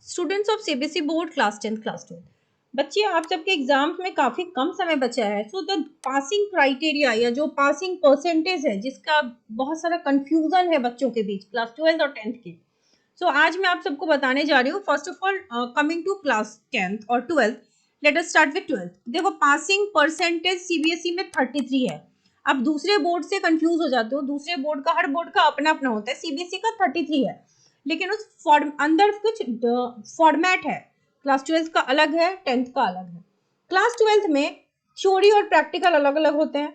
Students of CBSE board class 10 class 12 बच्चे, आप सबके एग्जाम्स में काफी कम समय बचा है। सो द पासिंग क्राइटेरिया या जो पासिंग परसेंटेज है, जिसका बहुत सारा कंफ्यूजन है बच्चों के बीच क्लास 12 और 10th के। सो आज मैं आप सबको बताने जा रही हूँ। First of all, coming to class 10th और 12th, let us start with 12th। देखो, पासिंग परसेंटेज सीबीएसई में 33 है। अब दूसरे बोर्ड से कंफ्यूज हो जाते हो, दूसरे बोर्ड का, हर बोर्ड का अपना अपना होता है। सीबीएसई का 33 है, लेकिन उस अंदर कुछ फॉर्मेट है। क्लास 12th का अलग है, 10th का अलग है। क्लास 12th में थ्योरी और प्रैक्टिकल अलग अलग होते हैं।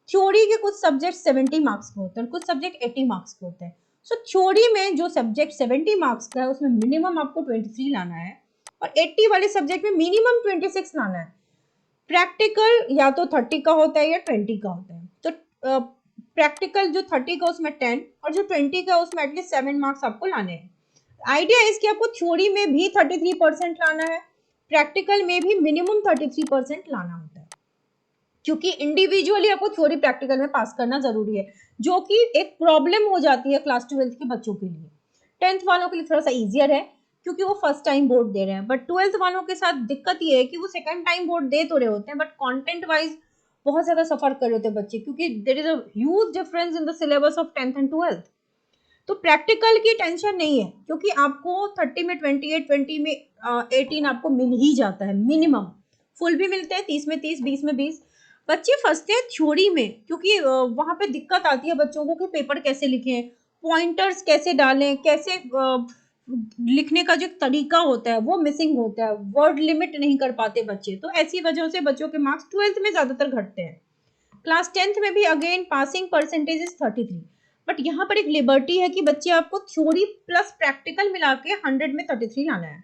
थ्योरी के कुछ सब्जेक्ट 70 मार्क्स के होते हैं, कुछ सब्जेक्ट 80 मार्क्स के होते हैं। सो थ्योरी में जो सब्जेक्ट 70 मार्क्स का है, उसमें मिनिमम आपको 23 लाना है, और 80 वाले सब्जेक्ट में मिनिमम 26 लाना है। प्रैक्टिकल या तो 30 का होता है या 20 का होता है। तो प्रैक्टिकल जो 30 का उसमें 10 और जो 20 का उसमें एटलीस्ट 7 मार्क्स आपको लाने हैं। आइडिया है इसकी, आपको थ्योरी में भी 33% लाना है, प्रैक्टिकल में भी मिनिमम 33% लाना होता है, क्योंकि इंडिविजुअली आपको थ्योरी प्रैक्टिकल में पास करना जरूरी है, जो कि एक प्रॉब्लम हो जाती है क्लास 12 के बच्चों के लिए। 10th वालों के लिए थोड़ा सा इजियर है, क्योंकि वो फर्स्ट टाइम बोर्ड दे रहे हैं। बट 12th वालों के साथ दिक्कत ये है कि वो सेकंड टाइम बोर्ड दे तो रहे होते हैं, बट कंटेंट वाइज बहुत ज्यादा सफर कर रहे होते हैं बच्चे, क्योंकि there is a huge difference in the syllabus of 10th and 12th। तो प्रैक्टिकल की टेंशन नहीं है, क्योंकि आपको 30 में 28, 20 में 18 आपको मिल ही जाता है मिनिमम। फुल भी मिलते हैं, 30 में 30, 20 में 20। बच्चे फंसते हैं थ्योरी में, क्योंकि वहां पे दिक्कत आती है बच्चों को कि पेपर कैसे लिखें, पॉइंटर्स कैसे डालें, कैसे लिखने का जो तरीका होता है वो मिसिंग होता है, वर्ड लिमिट नहीं कर पाते बच्चे। तो ऐसी वजह से बच्चों के मार्क्स 12th में ज्यादातर घटते हैं। क्लास 10th में भी again passing percentage is 33, but यहाँ पर एक लिबर्टी है कि बच्चे आपको थ्योरी प्लस प्रैक्टिकल मिला के 100 में 33 लाना है।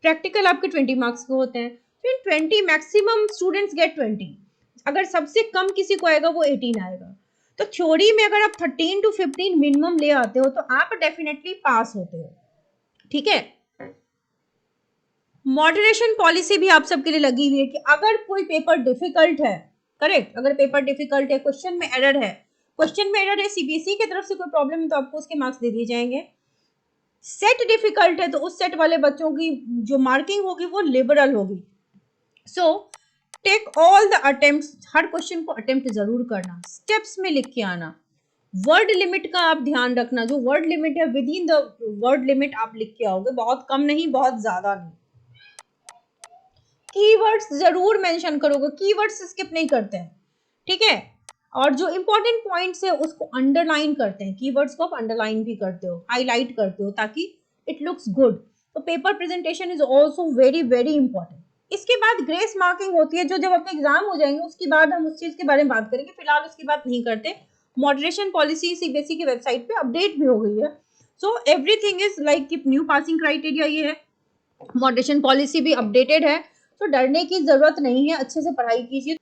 प्रैक्टिकल आपके 20 मार्क्स के होते हैं, तो इन 20 मैक्सिमम स्टूडेंट्स गेट 20। अगर सबसे कम किसी को आएगा वो 18 आएगा। तो थ्योरी में अगर आप 13 to 15 मिनिमम ले आते हो तो आप डेफिनेटली पास होते हो। ठीक है। मॉडरेशन पॉलिसी भी आप सबके लिए लगी हुई है कि अगर कोई पेपर डिफिकल्ट है, करेक्ट, अगर पेपर डिफिकल्ट है, क्वेश्चन में एरर है, सीबीएसई की तरफ से कोई प्रॉब्लम है, तो आपको उसके मार्क्स दे दिए जाएंगे। सेट डिफिकल्ट है तो उस सेट वाले बच्चों की जो मार्किंग होगी वो लिबरल होगी। So take all the attempts, हर क्वेश्चन को अटेम्प्ट जरूर करना, स्टेप्स में लिख के आना। वर्ड लिमिट का आप ध्यान रखना, जो वर्ड लिमिट है with in the word limit आप लिख के आओगे, बहुत कम नहीं, बहुत ज्यादा नहीं। कीवर्ड्स जरूर मेंशन करोगे, कीवर्ड्स स्किप नहीं करते हैं। ठीक है। और जो इंपॉर्टेंट पॉइंट्स है उसको अंडरलाइन करते हैं, कीवर्ड्स को आप अंडरलाइन भी करते हो, हाईलाइट करते हो, ताकि इट लुक्स गुड। तो paper presentation is also very very important. इसके बाद ग्रेस मार्किंग होती है, जो जब आपके एग्जाम हो जाएंगे उसके बाद हम उस चीज के बारे में बात करेंगे, फिलहाल उसकी बात नहीं करते। मॉडरेशन पॉलिसी सीबीएसई की वेबसाइट पे अपडेट भी हो गई है। So everything is like new passing criteria ये है, मॉडरेशन पॉलिसी भी अपडेटेड है, तो डरने की जरूरत नहीं है, अच्छे से पढ़ाई कीजिए।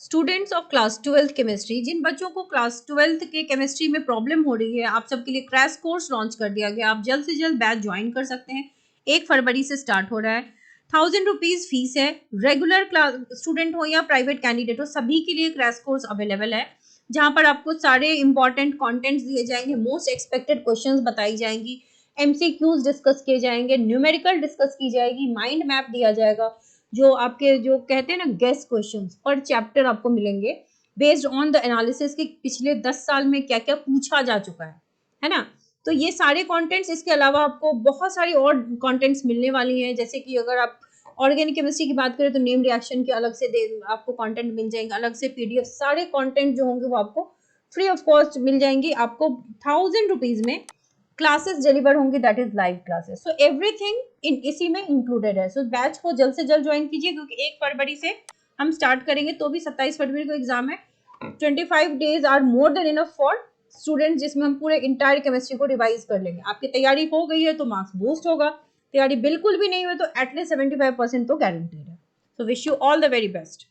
स्टूडेंट्स ऑफ क्लास 12 केमिस्ट्री, जिन बच्चों को क्लास 12 के केमिस्ट्री में प्रॉब्लम हो रही है, आप सबके लिए क्रैश कोर्स लॉन्च कर दिया गया। आप जल्द से जल्द बैच ज्वाइन कर सकते हैं, 1 फरवरी से स्टार्ट हो रहा है। 1000 रुपीज फीस है। रेगुलर क्लास स्टूडेंट हो या प्राइवेट कैंडिडेट हो, सभी के लिए क्रैश कोर्स अवेलेबल है, जहां पर आपको सारे इंपॉर्टेंट कॉन्टेंट्स दिए जाएंगे, मोस्ट एक्सपेक्टेड क्वेश्चंस बताई जाएंगी, एमसीक्यूज डिस्कस किए जाएंगे, न्यूमेरिकल डिस्कस की जाएगी, माइंड मैप दिया जाएगा, जो आपके जो कहते हैं ना गेस्ट क्वेश्चंस पर चैप्टर आपको मिलेंगे, बेस्ड ऑन द एनालिसिस कि पिछले 10 साल में क्या क्या पूछा जा चुका है ना। तो ये सारे कंटेंट्स, इसके अलावा आपको बहुत सारी और कंटेंट्स मिलने वाली हैं, जैसे कि अगर आप ऑर्गेनिक केमिस्ट्री की बात करें तो नेम रिएक्शन के अलग से आपको कंटेंट मिल जाएंगे, अलग से पीडीएफ, सारे कंटेंट जो होंगे वो आपको फ्री ऑफ कॉस्ट मिल जाएंगे। आपको 1000 रुपीज में क्लासेस डिलीवर होंगी, that is live classes. So everything in इसी में इंक्लूडेड है। सो बैच को जल्द से जल्द ज्वाइन कीजिए, क्योंकि 1 फरवरी से हम स्टार्ट करेंगे, तो भी 27 फरवरी को एग्जाम है। 25 days are more than enough for students, जिसमें हम पूरे इंटायर केमिस्ट्री को रिवाइज कर लेंगे। आपकी तैयारी हो गई है तो मार्क्स बूस्ट होगा, तैयारी बिल्कुल भी नहीं हुई तो एटलीस्ट 75% तो गारंटीड है। So wish you all the very best.